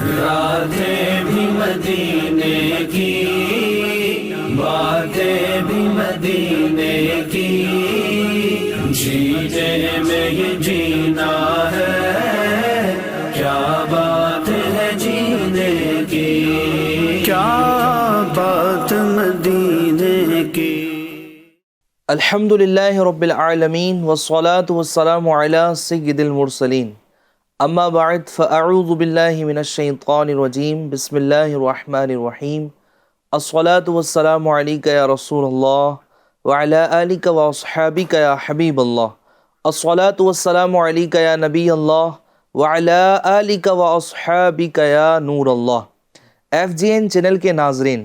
راتیں بھی مدینے کی، باتیں بھی مدینے کی، جینے میں یہ جینا ہے، کیا بات ہے جینے کی، کیا بات مدینے کی۔ الحمد للہ رب العالمین والصلاة والسلام علی سید المرسلین، اما بعد فاعوذ باللہ من الشیطان الرجیم، بسم اللہ الرحمن الرحیم، الصلاة والسلام علیک یا رسول اللہ وعلی آلک واصحابک یا حبیب اللہ، الصلاة والسلام علیک یا نبی اللہ وعلی آلک واصحابک یا نور اللہ۔ FGN چینل کے ناظرین،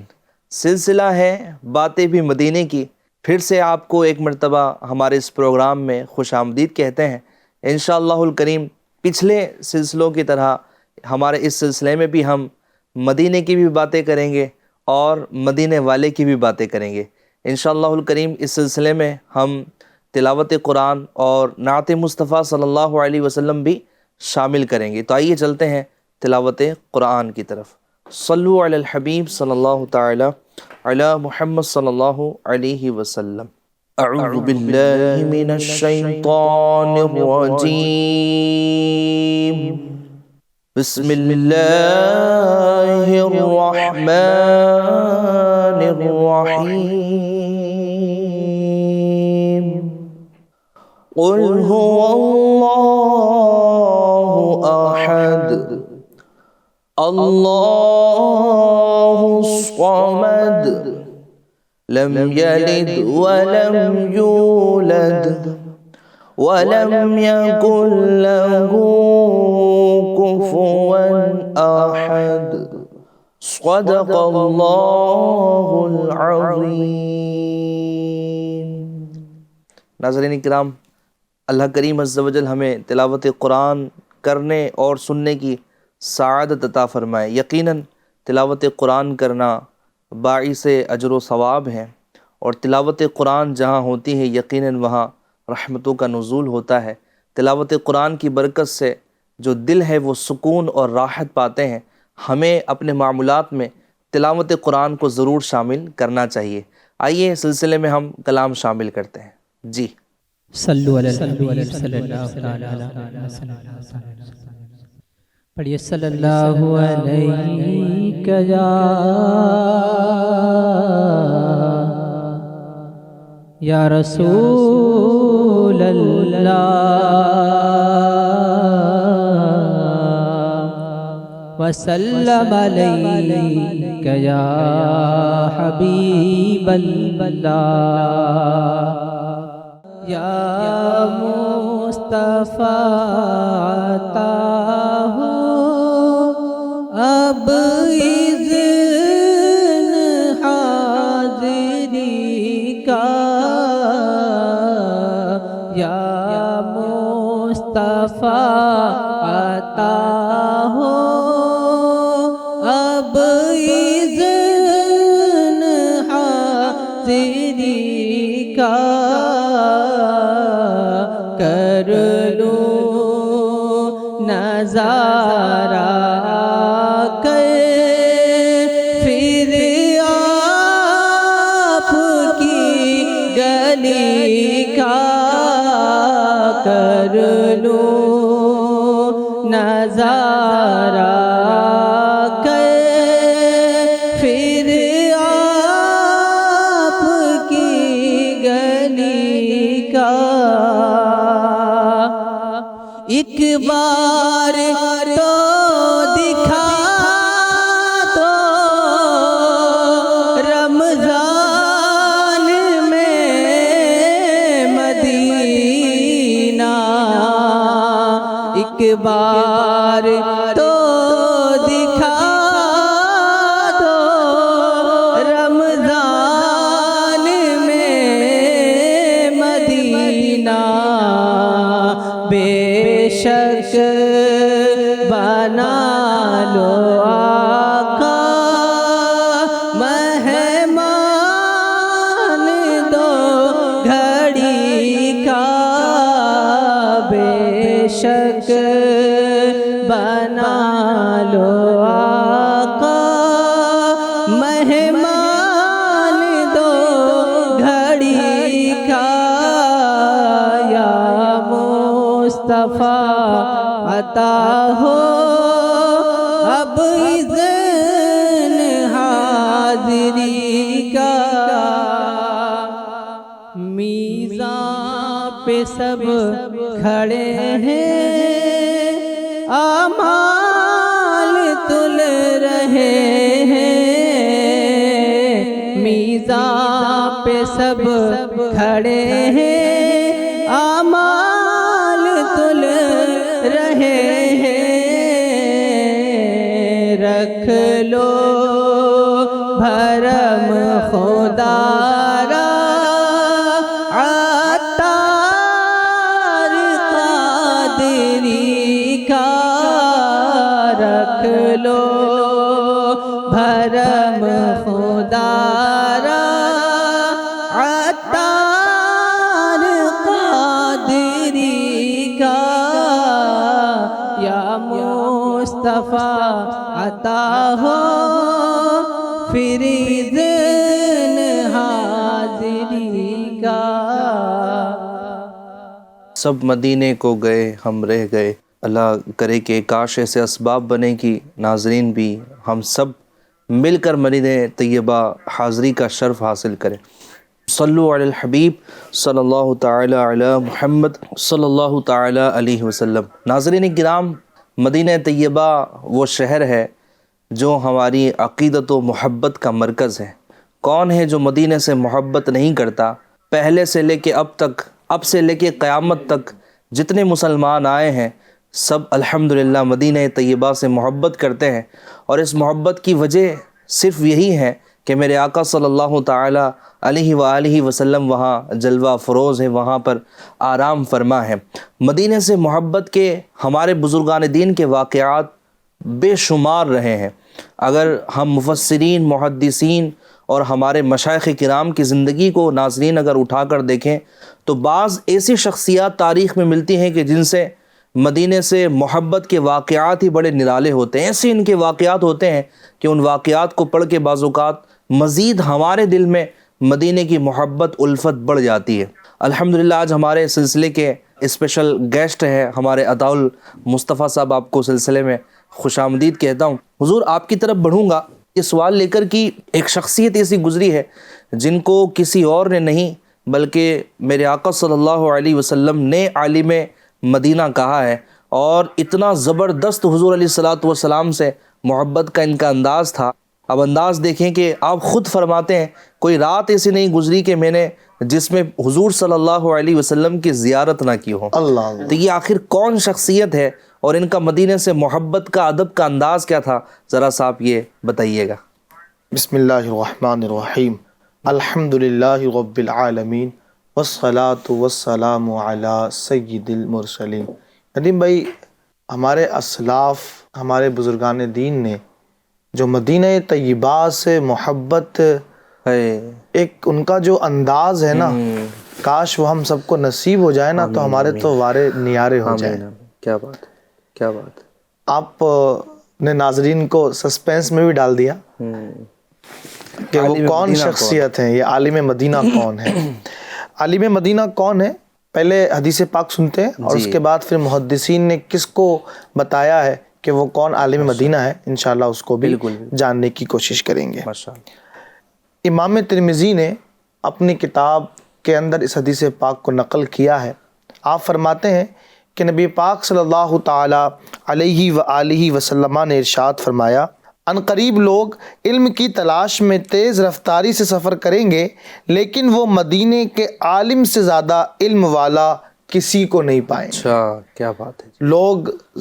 سلسلہ ہے باتیں بھی مدینے کی، پھر سے آپ کو ایک مرتبہ ہمارے اس پروگرام میں خوش آمدید کہتے ہیں۔ انشاءاللہ الکریم پچھلے سلسلوں کی طرح ہمارے اس سلسلے میں بھی ہم مدینے کی بھی باتیں کریں گے اور مدینے والے کی بھی باتیں کریں گے۔ انشاءاللہ الکریم اس سلسلے میں ہم تلاوت قرآن اور نعت مصطفیٰ صلی اللہ علیہ وسلم بھی شامل کریں گے۔ تو آئیے چلتے ہیں تلاوت قرآن کی طرف۔ صلو علی الحبیب صلی اللہ تعالی علی محمد صلی اللہ علیہ وسلم۔ اعوذ باللہ من الشیطان الرجیم، بسم اللہ الرحمن الرحیم، قل هو اللہ احد اللہ الصمد لم یلد ولم یولد ولم یکن له کفوا احد، صدق اللہ العظیم۔ ناظرین کرام، اللہ کریم عز و جل ہمیں تلاوت قرآن کرنے اور سننے کی سعادت عطا فرمائے۔ یقیناً تلاوت قرآن کرنا باعث اجر و ثواب ہے، اور تلاوت قرآن جہاں ہوتی ہے یقیناً وہاں رحمتوں کا نزول ہوتا ہے۔ تلاوت قرآن کی برکت سے جو دل ہے وہ سکون اور راحت پاتے ہیں۔ ہمیں اپنے معمولات میں تلاوت قرآن کو ضرور شامل کرنا چاہیے۔ آئیے سلسلے میں ہم کلام شامل کرتے ہیں۔ جی صلو علی الحبیب صلی اللہ علیہ وسلم۔ پڑھیے صلی اللہ علیہ یا رسول اللہ وسلم علیک یا حبیب اللہ یا مصطفیٰ عطا ہو اب اذن حاضری کا، یا مصطفیٰ عطا ہو اب اذن حاضری کا، کر لوں نظارہ کر پھر آپ کی گلی کا، کر لوں نظارہ کر پھر آپ کی گلی کا، ایک بار تو دکھا تو رمضان میں مدینہ، ایک بار تو دکھا تو رمضان میں مدینہ، بے شک بنا لو آقا مہمان دو گھڑی کا، بے شک بنا لو عطا ہو اب اذن حاضری کا، میزان پہ سب کھڑے ہیں اعمال تل رہے ہیں، میزان پہ سب کھڑے ہیں اعمال تل رہے ہیں، رکھ لو بھرم خدا را عطار قادری کا، رکھ لو بھرم خدا را عطار قادری کا، یا مصطفیٰ عطا ہو پھر اذن حاضری کا۔ سب مدینے کو گئے ہم رہ گئے، اللہ کرے کہ کاش ایسے اسباب بنے کہ ناظرین بھی ہم سب مل کر مدینہ طیبہ حاضری کا شرف حاصل کریں۔ صلو علی الحبیب صلی اللہ تعالی علی محمد صلی اللہ تعالی علیہ وسلم۔ ناظرین کرام، مدینہ طیبہ وہ شہر ہے جو ہماری عقیدت و محبت کا مرکز ہے۔ کون ہے جو مدینہ سے محبت نہیں کرتا؟ پہلے سے لے کے اب تک، اب سے لے کے قیامت تک جتنے مسلمان آئے ہیں سب الحمدللہ مدینہ طیبہ سے محبت کرتے ہیں، اور اس محبت کی وجہ صرف یہی ہے کہ میرے آقا صلی اللہ تعالی علیہ وآلہ وسلم وہاں جلوہ فروز ہے، وہاں پر آرام فرما ہے۔ مدینہ سے محبت کے ہمارے بزرگان دین کے واقعات بے شمار رہے ہیں۔ اگر ہم مفسرین، محدثین اور ہمارے مشائخ کرام کی زندگی کو ناظرین اگر اٹھا کر دیکھیں تو بعض ایسی شخصیات تاریخ میں ملتی ہیں کہ جن سے مدینے سے محبت کے واقعات ہی بڑے نرالے ہوتے ہیں۔ ایسے ان کے واقعات ہوتے ہیں کہ ان واقعات کو پڑھ کے بعض اوقات مزید ہمارے دل میں مدینے کی محبت، الفت بڑھ جاتی ہے۔ الحمدللہ آج ہمارے سلسلے کے اسپیشل گیسٹ ہیں ہمارے عطاء المصطفیٰ صاحب، آپ کو سلسلے میں خوش آمدید کہتا ہوں۔ حضور آپ کی طرف بڑھوں گا یہ سوال لے کر کہ ایک شخصیت ایسی گزری ہے جن کو کسی اور نے نہیں بلکہ میرے آقا صلی اللہ علیہ وسلم نے عالم مدینہ کہا ہے، اور اتنا زبردست حضور علیہ الصلوۃ والسلام سے محبت کا ان کا انداز تھا۔ اب انداز دیکھیں کہ آپ خود فرماتے ہیں کوئی رات ایسی نہیں گزری کہ میں نے جس میں حضور صلی اللہ علیہ وسلم کی زیارت نہ کی ہو۔ اللہ تو یہ آخر کون شخصیت ہے اور ان کا مدینہ سے محبت کا، ادب کا انداز کیا تھا؟ ذرا سا آپ یہ بتائیے گا۔ بسم اللہ الرحمن الرحیم، الحمد للہ رب العالمین والصلاة والسلام علی سید المرسلین۔ ندیم بھائی، ہمارے اسلاف، ہمارے بزرگان دین نے جو مدینہ طیبہ سے محبت، ایک ان کا جو انداز ہے نا، کاش وہ ہم سب کو نصیب ہو جائے نا تو ہمارے تو وارے نیارے ہو جائیں۔ کیا بات ہے، کیا بات ہے۔ آپ نے ناظرین کو سسپینس میں بھی ڈال دیا کہ وہ کون شخصیت ہیں، یہ عالم مدینہ کون ہے۔ عالم مدینہ کون ہے؟ پہلے حدیث پاک سنتے ہیں اور اس کے بعد پھر محدثین نے کس کو بتایا ہے کہ وہ کون عالم مدینہ ہے، انشاءاللہ اس کو بھی جاننے کی کوشش کریں گے۔ امام ترمذی نے اپنی کتاب کے اندر اس حدیث پاک کو نقل کیا ہے۔ آپ فرماتے ہیں کہ نبی پاک صلی اللہ تعالی علیہ وآلہ وسلم نے ارشاد فرمایا، ان قریب لوگ علم کی تلاش میں تیز رفتاری سے سفر کریں گے، لیکن وہ مدینے کے عالم سے زیادہ علم والا کسی کو نہیں پائیں۔ اچھا، کیا بات ہے۔ لوگ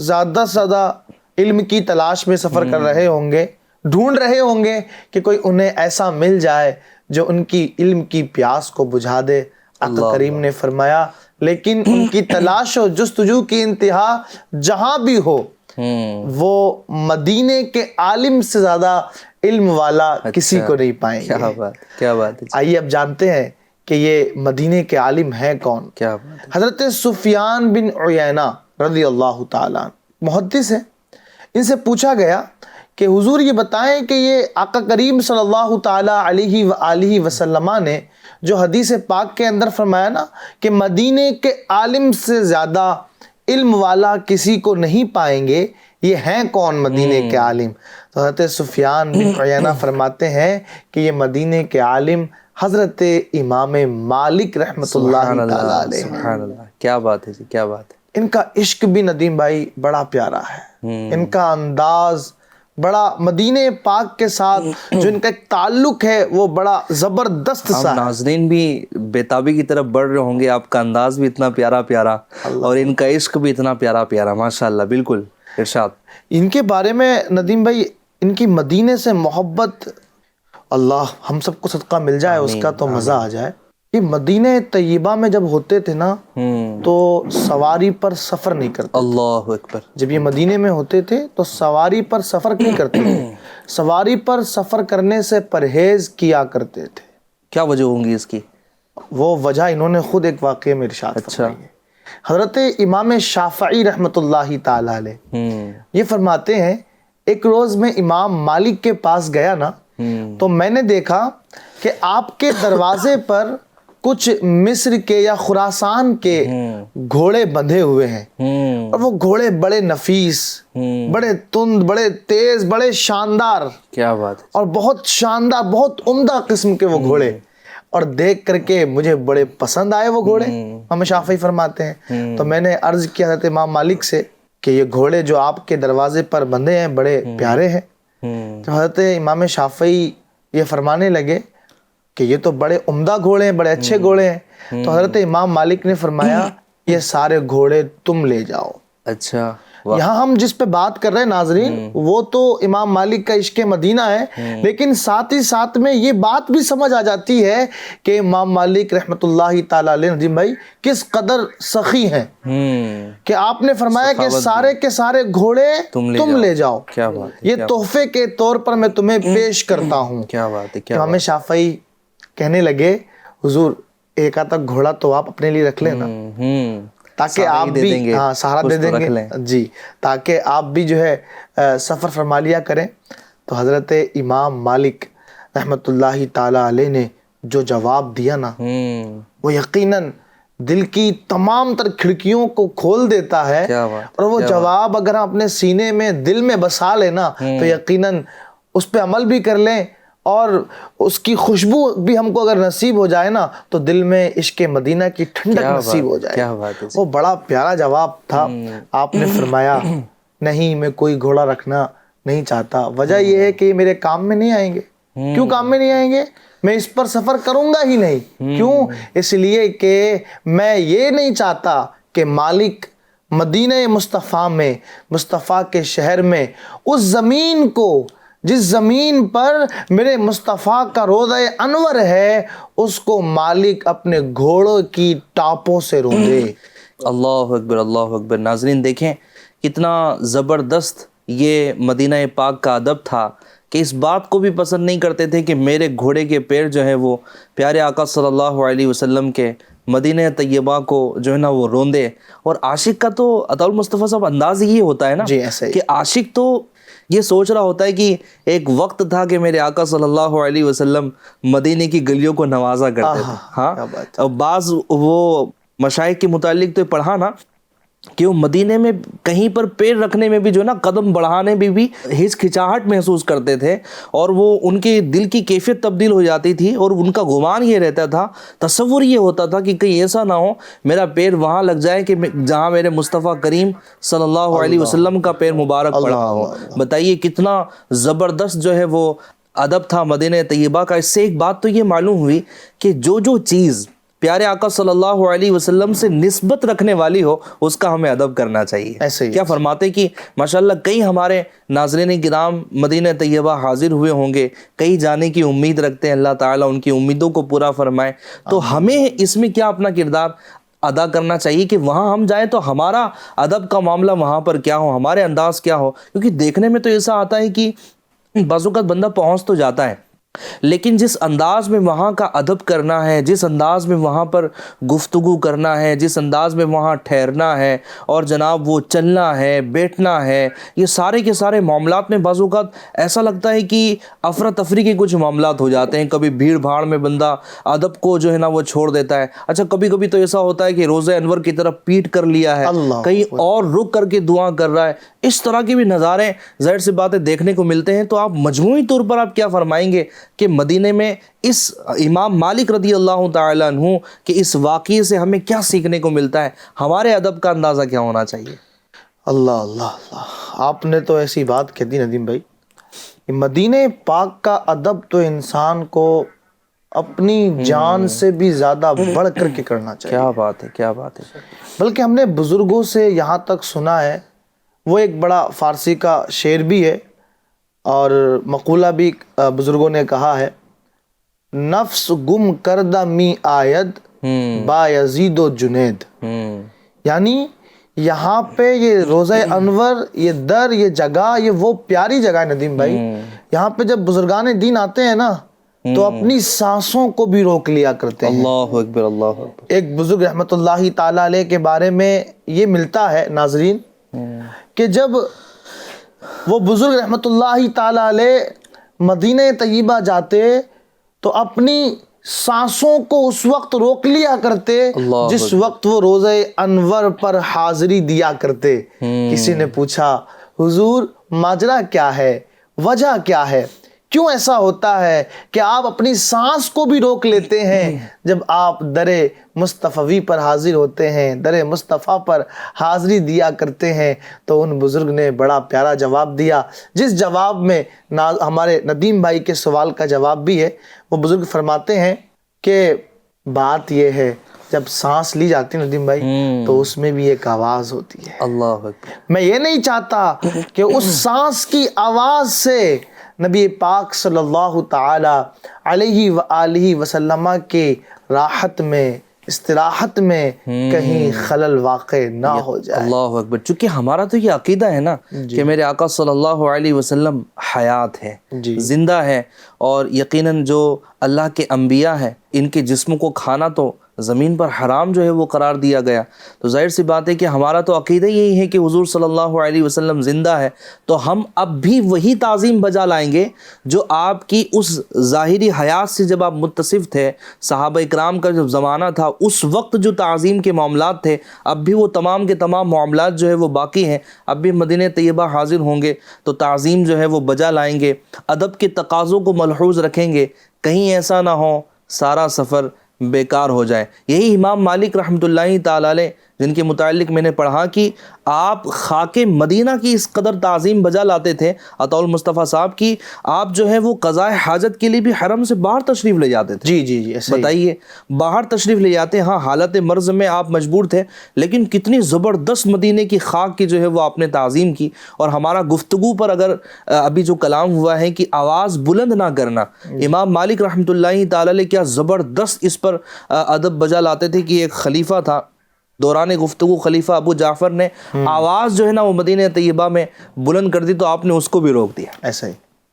زیادہ سے زیادہ علم کی تلاش میں سفر کر رہے ہوں گے، ڈھونڈ رہے ہوں گے کہ کوئی انہیں ایسا مل جائے جو ان کی علم کی پیاس کو بجھا دے۔ آقا کریم نے فرمایا لیکن ان کی تلاش و جستجو کی انتہا جہاں بھی ہو وہ مدینے کے عالم سے زیادہ علم والا کسی کو نہیں پائیں گے۔ کیا بات ہے۔ آئیے اب جانتے ہیں کہ یہ مدینے کے عالم ہیں کون۔ کیا بات ہے۔ حضرت سفیان بن عیینہ رضی اللہ تعالیٰ محدث ہیں، ان سے پوچھا گیا کہ حضور یہ بتائیں کہ یہ آقا کریم صلی اللہ تعالیٰ علیہ وآلہ وسلم نے جو حدیث پاک کے اندر فرمایا نا کہ مدینے کے عالم سے زیادہ علم والا کسی کو نہیں پائیں گے، یہ ہیں کون مدینے کے عالم؟ تو حضرت سفیان بن عیینہ فرماتے ہیں کہ یہ مدینے کے عالم حضرت امام مالک رحمۃ اللہ تعالی علیہ۔ سبحان اللہ، کیا بات ہے جی، کیا بات ہے۔ ان کا عشق بھی ندیم بھائی بڑا پیارا ہے، ان کا انداز بڑا مدینہ پاک کے ساتھ جو ان کا ایک تعلق ہے وہ بڑا زبردست سا ہے۔ ناظرین بھی بےتابی کی طرف بڑھ رہے ہوں گے، آپ کا انداز بھی اتنا پیارا پیارا اور ان کا عشق بھی اتنا پیارا پیارا، ماشاءاللہ، بالکل ارشاد۔ ان کے بارے میں ندیم بھائی، ان کی مدینے سے محبت، اللہ ہم سب کو صدقہ مل جائے اس کا تو مزہ آ جائے۔ یہ مدینہ طیبہ میں جب ہوتے تھے نا تو سواری پر سفر نہیں کرتے، اللہ اکبر۔ جب یہ مدینے میں ہوتے تھے تو سواری پر سفر نہیں کرتے تھے، سواری پر سفر کرنے سے پرہیز کیا کرتے تھے۔ کیا وجہ ہوں گی اس کی؟ وہ وجہ انہوں نے خود ایک واقعے میں ارشاد فرمائی ہے۔ حضرت امام شافعی رحمۃ اللہ تعالی علیہ یہ فرماتے ہیں، ایک روز میں امام مالک کے پاس گیا نا تو میں نے دیکھا کہ آپ کے دروازے پر کچھ مصر کے یا خراسان کے گھوڑے بندھے ہوئے ہیں، اور وہ گھوڑے بڑے نفیس، بڑے تند، بڑے تیز، بڑے شاندار، کیا بات ہے، اور بہت شاندار، بہت عمدہ قسم کے وہ گھوڑے، اور دیکھ کر کے مجھے بڑے پسند آئے وہ گھوڑے۔ امام شافعی فرماتے ہیں تو میں نے عرض کیا حضرت امام مالک سے کہ یہ گھوڑے جو آپ کے دروازے پر بندھے ہیں بڑے پیارے ہیں۔ تو حضرت امام شافعی یہ فرمانے لگے کہ یہ تو بڑے عمدہ گھوڑے ہیں، بڑے اچھے گھوڑے ہیں۔ تو حضرت امام مالک نے فرمایا یہ سارے گھوڑے تم لے جاؤ۔ اچھا، یہاں ہم جس پہ بات کر رہے ہیں ناظرین وہ تو امام مالک کا عشق مدینہ ہے، لیکن ساتھ ہی ساتھ میں یہ بات بھی سمجھ آ جاتی ہے کہ امام مالک رحمۃ اللہ تعالی علیہ ندیم بھائی کس قدر سخی ہیں کہ آپ نے فرمایا کہ سارے کے سارے گھوڑے تم لے جاؤ، کیا بات ہے، یہ تحفے کے طور پر میں تمہیں پیش کرتا ہوں۔ کیا بات ہے، کیا امام شافعی کہنے لگے حضور ایک آدھا گھوڑا تو آپ اپنے لیے رکھ لینا تاکہ آپ بھی سہارا دے دیں گے جی، تاکہ آپ بھی جو ہے سفر فرما لیا کریں۔ تو حضرت امام مالک رحمۃ اللہ تعالی علیہ نے جو جواب دیا نا وہ یقیناً دل کی تمام تر کھڑکیوں کو کھول دیتا ہے، اور وہ جواب اگر ہم اپنے سینے میں دل میں بسا لیں نا تو یقیناً اس پہ عمل بھی کر لیں اور اس کی خوشبو بھی ہم کو اگر نصیب ہو جائے نا تو دل میں عشق مدینہ کی ٹھنڈک نصیب ہو جائے۔ وہ بڑا پیارا جواب تھا۔ آپ نے فرمایا نہیں میں کوئی گھوڑا رکھنا نہیں چاہتا، وجہ یہ ہے کہ یہ میرے کام میں نہیں آئیں گے۔ کیوں کام میں نہیں آئیں گے؟ میں اس پر سفر کروں گا ہی نہیں۔ کیوں؟ اس لیے کہ میں یہ نہیں چاہتا کہ مالک مدینہ مصطفیٰ میں، مصطفیٰ کے شہر میں، اس زمین کو جس زمین پر میرے مصطفیٰ کا روضہ انور ہے اس کو مالک اپنے گھوڑوں کی ٹاپوں سے روندے۔ اللہ اکبر، اللہ اکبر۔ ناظرین دیکھیں کتنا زبردست یہ مدینہ پاک کا ادب تھا کہ اس بات کو بھی پسند نہیں کرتے تھے کہ میرے گھوڑے کے پیر جو ہے وہ پیارے آقا صلی اللہ علیہ وسلم کے مدینہ طیبہ کو جو ہے نا وہ روندے۔ اور عاشق کا تو عطا المصطفیٰ صاحب انداز یہ ہوتا ہے نا جی ایسا ہی کہ عاشق تو یہ سوچ رہا ہوتا ہے کہ ایک وقت تھا کہ میرے آقا صلی اللہ علیہ وسلم مدینے کی گلیوں کو نوازا کرتے تھے۔ ہاں، بعض وہ مشائخ کے متعلق تو پڑھا نا کہ وہ مدینے میں کہیں پر پیر رکھنے میں بھی جو ہے نا قدم بڑھانے میں بھی ہچکچاہٹ محسوس کرتے تھے، اور وہ ان کے دل کی کیفیت تبدیل ہو جاتی تھی، اور ان کا گمان یہ رہتا تھا، تصور یہ ہوتا تھا کہ کہیں ایسا نہ ہو میرا پیر وہاں لگ جائے کہ جہاں میرے مصطفیٰ کریم صلی اللہ علیہ وسلم کا پیر مبارک پڑا ہو۔ بتائیے کتنا زبردست جو ہے وہ ادب تھا مدینہ طیبہ کا۔ اس سے ایک بات تو یہ معلوم ہوئی کہ جو چیز پیارے آقا صلی اللہ علیہ وسلم سے نسبت رکھنے والی ہو اس کا ہمیں ادب کرنا چاہیے۔ ایسے کیا فرماتے کہ ماشاءاللہ کئی ہمارے ناظرین کرام مدینہ طیبہ حاضر ہوئے ہوں گے، کئی جانے کی امید رکھتے ہیں، اللہ تعالیٰ ان کی امیدوں کو پورا فرمائے۔ تو ہمیں اس میں کیا اپنا کردار ادا کرنا چاہیے کہ وہاں ہم جائیں تو ہمارا ادب کا معاملہ وہاں پر کیا ہو، ہمارے انداز کیا ہو، کیونکہ دیکھنے میں تو ایسا آتا ہے کہ بعض اوقات بندہ پہنچ تو جاتا ہے لیکن جس انداز میں وہاں کا ادب کرنا ہے، جس انداز میں وہاں پر گفتگو کرنا ہے، جس انداز میں وہاں ٹھہرنا ہے اور جناب وہ چلنا ہے، بیٹھنا ہے، یہ سارے کے سارے معاملات میں بعض اوقات ایسا لگتا ہے کہ افراتفری کے کچھ معاملات ہو جاتے ہیں. کبھی بھیڑ بھاڑ میں بندہ ادب کو جو ہے نا وہ چھوڑ دیتا ہے. اچھا کبھی کبھی تو ایسا ہوتا ہے کہ روضہ انور کی طرف پیٹ کر لیا ہے، کہیں اور رک کر کے دعا کر رہا ہے. اس طرح کے بھی نظارے ظاہر سی باتیں دیکھنے کو ملتے ہیں. تو آپ مجموعی طور پر آپ کیا فرمائیں گے کہ مدینے میں اس امام مالک رضی اللہ تعالیٰ عنہ کہ اس واقعے سے ہمیں کیا سیکھنے کو ملتا ہے، ہمارے ادب کا اندازہ کیا ہونا چاہیے؟ اللہ اللہ اللہ، آپ نے تو ایسی بات کہہ دی ندیم بھائی. مدینہ پاک کا ادب تو انسان کو اپنی جان سے بھی زیادہ بڑھ کر کے کرنا چاہیے. کیا بات ہے، کیا بات ہے. بلکہ ہم نے بزرگوں سے یہاں تک سنا ہے، وہ ایک بڑا فارسی کا شعر بھی ہے اور مقولہ بھی بزرگوں نے کہا ہے، نفس گم کردہ می آید با یزید و جنید. یعنی یہاں پہ یہ روضہ انور، یہ در، یہ جگہ، یہ وہ پیاری جگہ ہے ندیم بھائی. یہاں پہ جب بزرگان دین آتے ہیں نا تو اپنی سانسوں کو بھی روک لیا کرتے ہیں. اللہ اکبر، اللہ اکبر. ایک بزرگ رحمت اللہ تعالیٰ علیہ کے بارے میں یہ ملتا ہے ناظرین کہ جب وہ بزرگ رحمت اللہ تعالیٰ علیہ مدینہ طیبہ جاتے تو اپنی سانسوں کو اس وقت روک لیا کرتے جس وقت وہ روضہ انور پر حاضری دیا کرتے. کسی نے پوچھا حضور ماجرا کیا ہے، وجہ کیا ہے، کیوں ایسا ہوتا ہے کہ آپ اپنی سانس کو بھی روک لیتے ہیں جب آپ در مصطفی پر حاضر ہوتے ہیں، در مصطفیٰ پر حاضری دیا کرتے ہیں؟ تو ان بزرگ نے بڑا پیارا جواب دیا، جس جواب میں ہمارے ندیم بھائی کے سوال کا جواب بھی ہے. وہ بزرگ فرماتے ہیں کہ بات یہ ہے جب سانس لی جاتی ہے ندیم بھائی تو اس میں بھی ایک آواز ہوتی ہے. اللہ اکبر. میں یہ نہیں چاہتا کہ اس سانس کی آواز سے نبی پاک صلی اللہ تعالی علیہ وآلہ وسلم کے راحت میں، استراحت میں کہیں خلل واقع نہ ہو جائے. اللہ اکبر. چونکہ ہمارا تو یہ عقیدہ ہے نا کہ میرے آقا صلی اللہ علیہ وسلم حیات ہے، زندہ ہے، اور یقیناً جو اللہ کے انبیاء ہیں ان کے جسم کو کھانا تو زمین پر حرام جو ہے وہ قرار دیا گیا. تو ظاہر سی بات ہے کہ ہمارا تو عقیدہ یہی ہے کہ حضور صلی اللہ علیہ وسلم زندہ ہے، تو ہم اب بھی وہی تعظیم بجا لائیں گے جو آپ کی اس ظاہری حیات سے جب آپ متصف تھے. صحابہ اکرام کا جب زمانہ تھا اس وقت جو تعظیم کے معاملات تھے، اب بھی وہ تمام کے تمام معاملات جو ہے وہ باقی ہیں. اب بھی مدینہ طیبہ حاضر ہوں گے تو تعظیم جو ہے وہ بجا لائیں گے، ادب کے تقاضوں کو ملحوظ رکھیں گے، کہیں ایسا نہ ہو سارا سفر بیکار ہو جائے. یہی امام مالک رحمۃ اللہ تعالی علیہ جن کے متعلق میں نے پڑھا کہ آپ خاک مدینہ کی اس قدر تعظیم بجا لاتے تھے عطاء المصطفیٰ صاحب کی، آپ جو ہے وہ قضاء حاجت کے لیے بھی حرم سے باہر تشریف لے جاتے تھے. جی بتائیے، باہر تشریف لے جاتے. ہاں حالت مرض میں آپ مجبور تھے، لیکن کتنی زبردست مدینے کی خاک کی جو ہے وہ آپ نے تعظیم کی. اور ہمارا گفتگو پر اگر ابھی جو کلام ہوا ہے کہ آواز بلند نہ کرنا، امام مالک رحمۃ اللہ تعالی علیہ کیا زبردست اس پر ادب بجا لاتے تھے کہ ایک خلیفہ تھا دوران گفتگو، خلیفہ ابو جعفر نے آواز جو ہے نا وہ مدینہ طیبہ میں بلند کر دی تو آپ نے اس کو بھی روک دیا. ایسا ہی.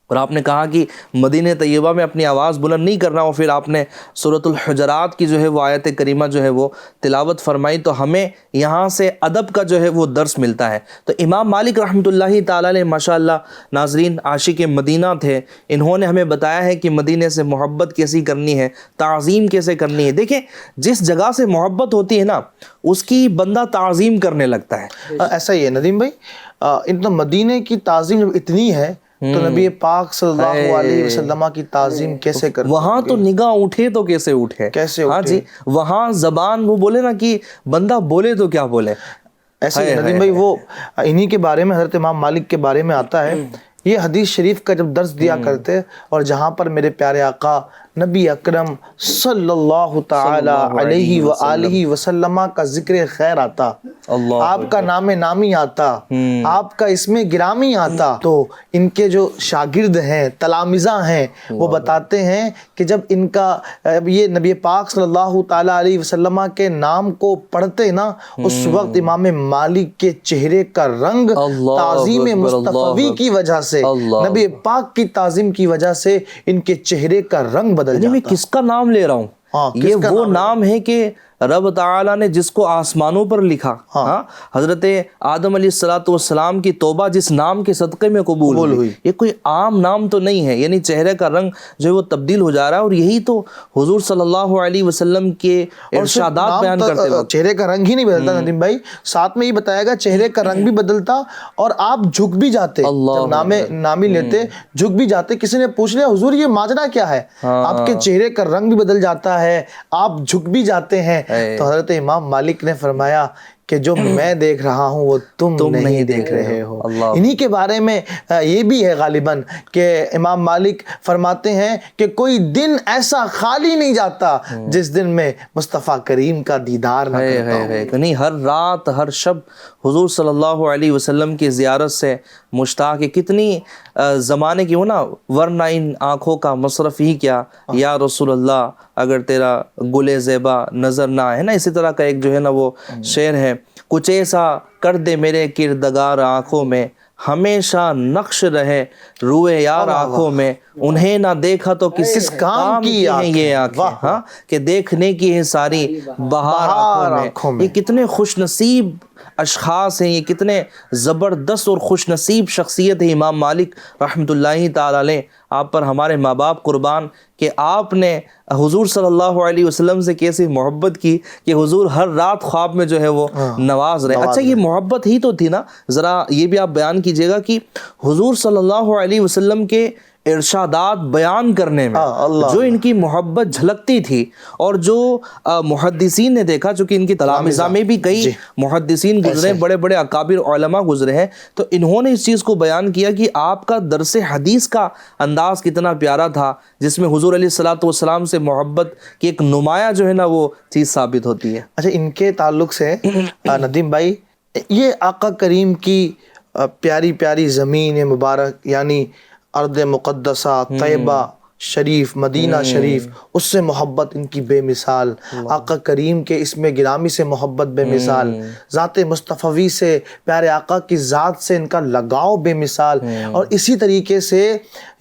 اور آپ نے کہا کہ مدینہ طیبہ میں اپنی آواز بلند نہیں کرنا. اور پھر آپ نے سورۃ الحجرات کی جو ہے وہ آیت کریمہ جو ہے وہ تلاوت فرمائی. تو ہمیں یہاں سے ادب کا جو ہے وہ درس ملتا ہے. تو امام مالک رحمۃ اللہ تعالی علیہ ماشاءاللہ ناظرین عاشق مدینہ تھے. انہوں نے ہمیں بتایا ہے کہ مدینے سے محبت کیسی کرنی ہے، تعظیم کیسے کرنی ہے. دیکھیں جس جگہ سے محبت ہوتی ہے نا اس کی بندہ تعظیم کرنے لگتا ہے. ایسا ہی ہے ندیم بھائی. مدینے کی تعظیم جب اتنی ہے تو نبی پاک صلی اللہ علیہ وسلم کی تعظیم کیسے کرتے؟ وہاں تو نگاہ اٹھے تو کیسے اٹھے. ہاں جی، وہاں زبان وہ بولے نا کہ بندہ بولے تو کیا بولے. ایسے ندیم بھائی وہ انہی کے بارے میں حضرت امام مالک کے بارے میں آتا ہے، یہ حدیث شریف کا جب درس دیا کرتے اور جہاں پر میرے پیارے آقا نبی اکرم صلی اللہ تعالی علیہ وآلہ وسلم کا ذکر خیر آتا، آپ کا نام نامی آتا، آپ کا اسم گرامی آتا، تو ان کے جو شاگرد ہیں، تلامذہ ہیں، وہ بتاتے ہیں کہ جب ان کا یہ نبی پاک صلی اللہ تعالی علیہ وسلم کے نام کو پڑھتے نا، اس وقت امام مالک کے چہرے کا رنگ تعظیم مصطفی کی وجہ سے، نبی پاک کی تعظیم کی وجہ سے ان کے چہرے کا رنگ بدل جاتا۔ میں کس کا نام لے رہا ہوں؟ یہ وہ نام ہے کہ رب تعالیٰ نے جس کو آسمانوں پر لکھا، حضرت آدم علیہ السلام کی توبہ جس نام کے صدقے میں قبول ہوئی، یہ کوئی عام نام تو نہیں ہے، یعنی چہرے کا رنگ جو ہے وہ تبدیل ہو جا رہا ہے، اور یہی تو حضور صلی اللہ علیہ وسلم کے ارشادات بیان کرتے وقت چہرے کا رنگ ہی نہیں بدلتا ندیم بھائی، ساتھ میں یہ بتایا گا چہرے کا رنگ بھی بدلتا، اور آپ جھک بھی جاتے، جب نامی لیتے جھک بھی جاتے۔ کسی نے پوچھ لیا حضور یہ ماجرا کیا ہے؟ آپ کے چہرے کا رنگ بھی بدل جاتا ہے، آپ جھک بھی جاتے ہیں، تو حضرت امام مالک نے فرمایا کہ جو میں دیکھ رہا ہوں وہ تم نہیں دیکھ رہے ہو۔ انہی کے بارے میں یہ بھی ہے غالباً کہ امام مالک فرماتے ہیں کہ کوئی دن ایسا خالی نہیں جاتا جس دن میں مصطفیٰ کریم کا دیدار نہ کرتا ہوں۔ نہیں، ہر رات ہر شب حضور صلی اللہ علیہ وسلم کی زیارت سے مشتاق ہے۔ کتنی زمانے کی ہو نا، ورنہ ان آنکھوں کا مصرف ہی کیا، یا رسول اللہ اگر تیرا گل زیبا نظر نہ آئے نا، اسی طرح کا ایک جو ہے نا وہ شعر ہے، کچھ ایسا کر دے میرے کردگار آنکھوں میں، ہمیشہ نقش رہے روئے یار آنکھوں میں، انہیں نہ دیکھا تو کس کام کی ہیں یہ آنکھیں، ہاں کہ دیکھنے کی ہے ساری بہار آنکھوں میں۔ یہ کتنے خوش نصیب اشخاص ہیں، یہ کتنے زبردست اور خوش نصیب شخصیت ہے امام مالک رحمۃ اللہ تعالی علیہ۔ آپ پر ہمارے ماں باپ قربان کہ آپ نے حضور صلی اللہ علیہ وسلم سے کیسی محبت کی کہ حضور ہر رات خواب میں جو ہے وہ نواز رہے۔ اچھا، یہ محبت ہی تو تھی نا، ذرا یہ بھی آپ بیان کیجئے گا کہ حضور صلی اللہ علیہ وسلم کے ارشادات بیان کرنے میں جو ان کی محبت جھلکتی تھی، اور جو محدثین نے دیکھا، چونکہ ان کی تلامذہ میں بھی کئی محدثین گزرے، بڑے بڑے اکابر علماء گزرے ہیں، تو انہوں نے اس چیز کو بیان کیا کہ آپ کا درس حدیث کا انداز کتنا پیارا تھا، جس میں حضور علیہ السلام سے محبت کی ایک نمایاں جو ہے نا وہ چیز ثابت ہوتی ہے۔ اچھا، ان کے تعلق سے ندیم بھائی، یہ آقا کریم کی پیاری پیاری زمین مبارک، یعنی ارض مقدسہ طیبہ شریف، مدینہ شریف، اس سے محبت ان کی بے مثال، آقا کریم کے اسم گرامی سے محبت بے مثال، ذات مصطفی سے، پیارے آقا کی ذات سے ان کا لگاؤ بے مثال، اور اسی طریقے سے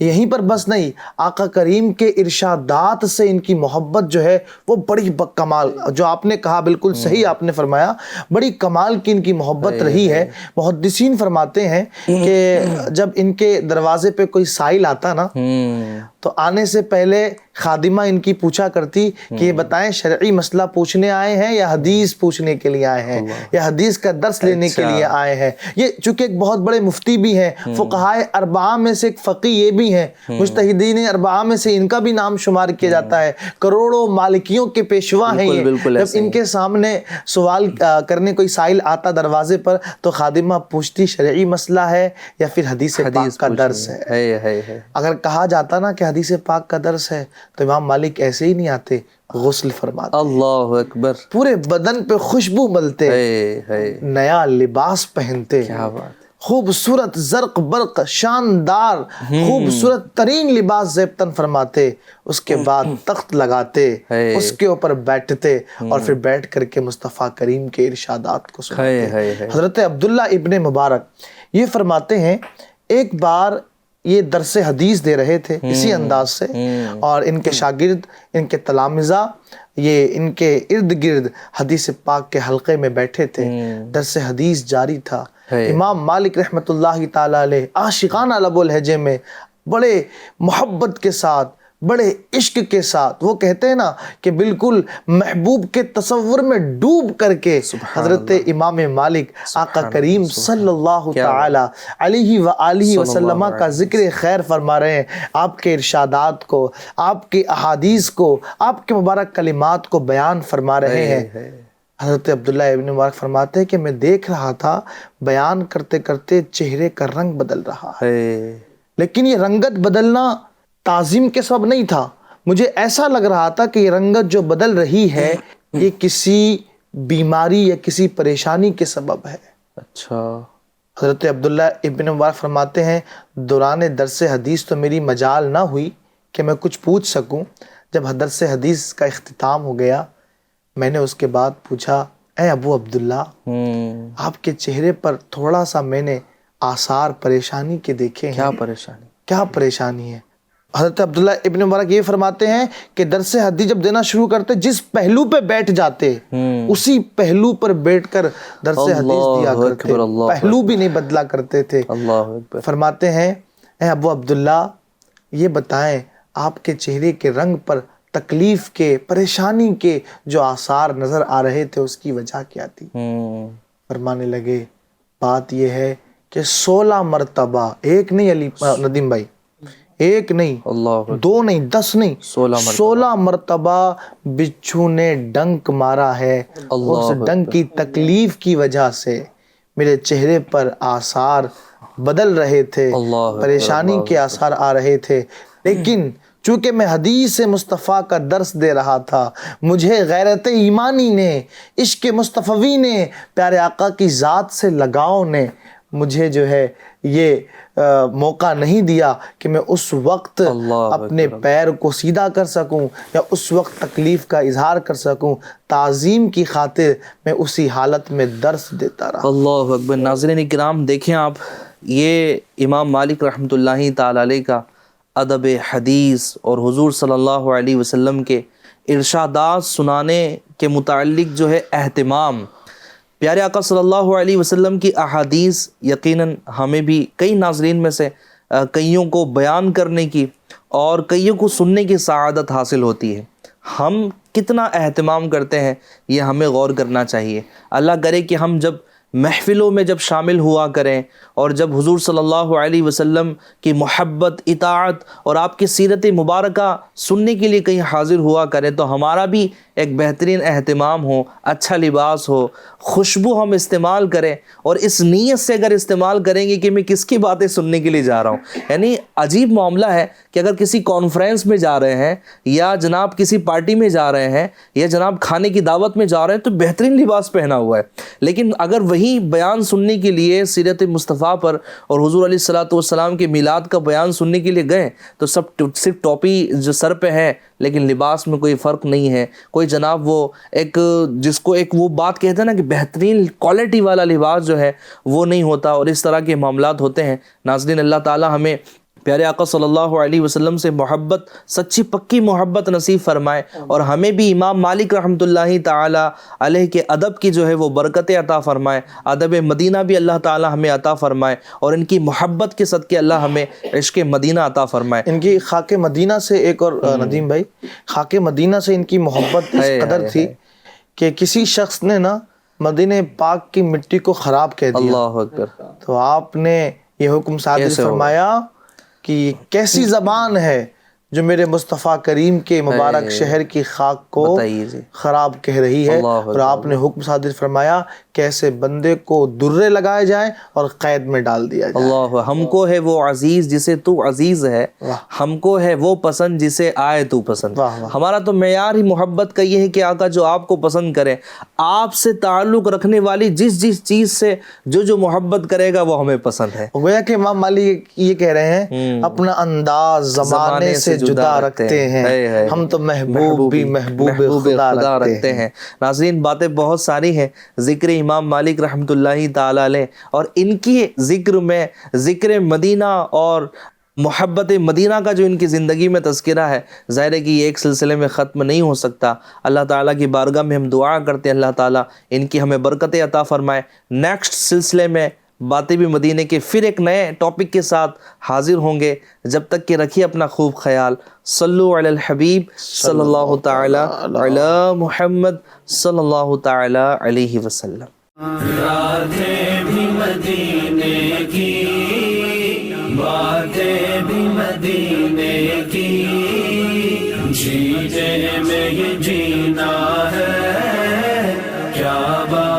یہیں پر بس نہیں، آقا کریم کے ارشادات سے ان کی محبت جو ہے وہ بڑی کمال، جو آپ نے کہا بالکل صحیح آپ نے فرمایا، بڑی کمال کی ان کی محبت رہی ہے۔ محدثین فرماتے ہیں کہ جب ان کے دروازے پہ کوئی سائل آتا نا، تو آنے سے پہلے خادمہ ان کی پوچھا کرتی کہ یہ بتائیں شرعی مسئلہ پوچھنے آئے ہیں یا حدیث پوچھنے کے لیے آئے ہیں، یا حدیث کا درس لینے کے لیے آئے ہیں۔ یہ چونکہ ایک بہت بڑے مفتی بھی ہیں، فقہائے اربعہ میں سے ایک فقیہ یہ بھی ہیں، مجتہدین اربعہ میں سے ان کا بھی نام شمار کیا جاتا ہے، کروڑوں مالکیوں کے پیشوا ہیں یہ۔ جب ان کے سامنے سوال کرنے کوئی سائل آتا دروازے پر، تو خادمہ پوچھتی شرعی مسئلہ ہے یا پھر حدیث پاک کا درس ہے۔ اگر کہا جاتا نا کہ حدیث پاک کا درس ہے، تو امام مالک ایسے ہی نہیں آتے، غسل فرماتے، اللہ اکبر، پورے بدن پہ خوشبو ملتے، نیا لباس پہنتے، خوبصورت زرق برق شاندار خوبصورت ترین لباس زیبتن فرماتے، اس کے بعد تخت لگاتے، اس کے اوپر بیٹھتے، اور پھر بیٹھ کر کے مصطفیٰ کریم کے ارشادات کو سنتے۔ حضرت عبداللہ ابن مبارک یہ فرماتے ہیں، ایک بار یہ درس حدیث دے رہے تھے اسی انداز سے، اور ان کے شاگرد، ان کے تلامذہ یہ ان کے ارد گرد حدیث پاک کے حلقے میں بیٹھے تھے، درس حدیث جاری تھا۔ امام مالک رحمۃ اللہ تعالی علیہ عاشقانہ لب و لہجے میں بڑے محبت کے ساتھ، بڑے عشق کے ساتھ، وہ کہتے ہیں نا کہ بالکل محبوب کے تصور میں ڈوب کر کے حضرت امام مالک آقا کریم صلی اللہ تعالی علیہ وآلہ وسلم کا ذکر خیر فرما رہے ہیں، آپ کے ارشادات کو، آپ کے احادیث کو، آپ کے مبارک کلمات کو بیان فرما رہے ہیں۔ حضرت عبداللہ ابن مبارک فرماتے ہیں کہ میں دیکھ رہا تھا بیان کرتے کرتے چہرے کا رنگ بدل رہا ہے، لیکن یہ رنگت بدلنا تعظیم کے سبب نہیں تھا، مجھے ایسا لگ رہا تھا کہ یہ رنگت جو بدل رہی ہے یہ کسی بیماری یا کسی پریشانی کے سبب ہے. اچھا. حضرت عبداللہ ابن مبارک فرماتے ہیں دوران درس حدیث تو میری مجال نہ ہوئی کہ میں کچھ پوچھ سکوں. جب درس حدیث کا اختتام ہو گیا میں نے اس کے بعد پوچھا اے ابو عبداللہ آپ کے چہرے پر تھوڑا سا میں نے آثار پریشانی کے دیکھے ہیں. کیا پریشانی ہے؟ حضرت عبداللہ ابن مبارک یہ فرماتے ہیں کہ درس حدیث جب دینا شروع کرتے جس پہلو پہ بیٹھ جاتے اسی پہلو پر بیٹھ کر درس حدیث دیا کرتے, پہلو بھی نہیں بدلا کرتے تھے. فرماتے ہیں اے ابو عبداللہ یہ بتائیں آپ کے چہرے کے رنگ پر تکلیف کے, پریشانی کے جو آثار نظر آ رہے تھے اس کی وجہ کیا تھی؟ فرمانے لگے بات یہ ہے کہ 16 مرتبہ, ایک نہیں علی ندیم بھائی, ایک نہیں, 2 نہیں, 10 نہیں, 16 مرتبہ بچھو نے ڈنک مارا ہے. اس ڈنک کی تکلیف کی وجہ سے میرے چہرے پر آثار بدل رہے تھے, پریشانی کے آثار آ رہے تھے. لیکن چونکہ میں حدیث مصطفیٰ کا درس دے رہا تھا, مجھے غیرت ایمانی نے, عشق مصطفی نے, پیارے آقا کی ذات سے لگاؤ نے مجھے جو ہے یہ موقع نہیں دیا کہ میں اس وقت اپنے پیر کو سیدھا کر سکوں یا اس وقت تکلیف کا اظہار کر سکوں. تعظیم کی خاطر میں اسی حالت میں درس دیتا رہا. اللہ اکبر. ناظرین کرام دیکھیں آپ, یہ امام مالک رحمۃ اللہ تعالی علیہ کا ادب حدیث اور حضور صلی اللہ علیہ وسلم کے ارشادات سنانے کے متعلق جو ہے اہتمام, پیارے آقا صلی اللہ علیہ وسلم کی احادیث یقیناً ہمیں بھی کئی ناظرین میں سے کئیوں کو بیان کرنے کی اور کئیوں کو سننے کی سعادت حاصل ہوتی ہے. ہم کتنا اہتمام کرتے ہیں یہ ہمیں غور کرنا چاہیے. اللہ کرے کہ ہم جب محفلوں میں جب شامل ہوا کریں اور جب حضور صلی اللہ علیہ وسلم کی محبت, اطاعت اور آپ کی سیرت مبارکہ سننے کے لیے کہیں حاضر ہوا کریں تو ہمارا بھی ایک بہترین اہتمام ہو, اچھا لباس ہو, خوشبو ہم استعمال کریں اور اس نیت سے اگر استعمال کریں گے کہ میں کس کی باتیں سننے کے لیے جا رہا ہوں. یعنی عجیب معاملہ ہے کہ اگر کسی کانفرنس میں جا رہے ہیں یا جناب کسی پارٹی میں جا رہے ہیں یا جناب کھانے کی دعوت میں جا رہے ہیں تو بہترین لباس پہنا ہوا ہے, لیکن اگر وہی بیان سننے کے لیے سیرت مصطفیٰ پر اور حضور علیہ الصلوۃ والسلام کے میلاد کا بیان سننے کے لیے گئے تو سب صرف ٹوپی جو سر پہ ہے لیکن لباس میں کوئی فرق نہیں ہے. کوئی جناب وہ ایک جس کو ایک وہ بات کہتے ہیں نا کہ بہترین کوالٹی والا لباس جو ہے وہ نہیں ہوتا, اور اس طرح کے معاملات ہوتے ہیں. ناظرین اللہ تعالی ہمیں پیارے آقا صلی اللہ علیہ وسلم سے محبت, سچی پکی محبت نصیب فرمائے اور ہمیں بھی امام مالک رحمۃ اللہ تعالی علیہ کے ادب کی جو ہے وہ برکتیں عطا فرمائے. ادب مدینہ بھی اللہ تعالی ہمیں عطا فرمائے اور ان کی محبت کے صدقے اللہ ہمیں عشق مدینہ عطا فرمائے. ان کی خاک مدینہ سے ایک اور ندیم بھائی, خاک مدینہ سے ان کی محبت اس قدر تھی کہ کسی شخص نے نا مدینہ پاک کی مٹی کو خراب کہہ دیا. اللہ اکبر. تو آپ نے یہ حکم صادر فرمایا کہ کیسی زبان ہے جو میرے مصطفیٰ کریم کے مبارک شہر کی خاک کو خراب کہہ رہی ہے, اور آپ نے حکم صادر فرمایا کہ ایسے بندے کو درے لگائے جائیں اور قید میں ڈال دیا جائے. اللہ, ہم کو ہے وہ عزیز جسے تو عزیز ہے, ہم کو ہے وہ پسند جسے آئے تو پسند. ہمارا تو معیار ہی محبت کا یہ ہے کہ آقا جو آپ کو پسند کرے, آپ سے تعلق رکھنے والی جس جس چیز سے جو محبت کرے گا وہ ہمیں پسند ہے. گویا کہ امام مالک یہ کہہ رہے ہیں اپنا انداز زمانے سے جدا رکھتے ہیں, ہم تو محبوب بھی محبوب خدا رکھتے ہیں. ناظرین باتیں بہت ساری ہیں ذکر امام مالک رحمۃ اللہ تعالی علیہ, اور ان کی ذکر میں ذکر مدینہ اور محبت مدینہ کا جو ان کی زندگی میں تذکرہ ہے, ظاہر ہے کہ یہ ایک سلسلے میں ختم نہیں ہو سکتا. اللہ تعالیٰ کی بارگاہ میں ہم دعا کرتے ہیں اللہ تعالیٰ ان کی ہمیں برکتیں عطا فرمائے. نیکسٹ سلسلے میں باتیں بھی مدینے کے پھر ایک نئے ٹاپک کے ساتھ حاضر ہوں گے. جب تک کہ رکھیے اپنا خوب خیال. صلو علی الحبیب صلی اللہ تعالی علی محمد صلی اللہ تعالی علیہ وسلم. راتیں بھی مدینے کی, باتیں بھی مدینے کی, جینے میں یہ جینا ہے, کیا بات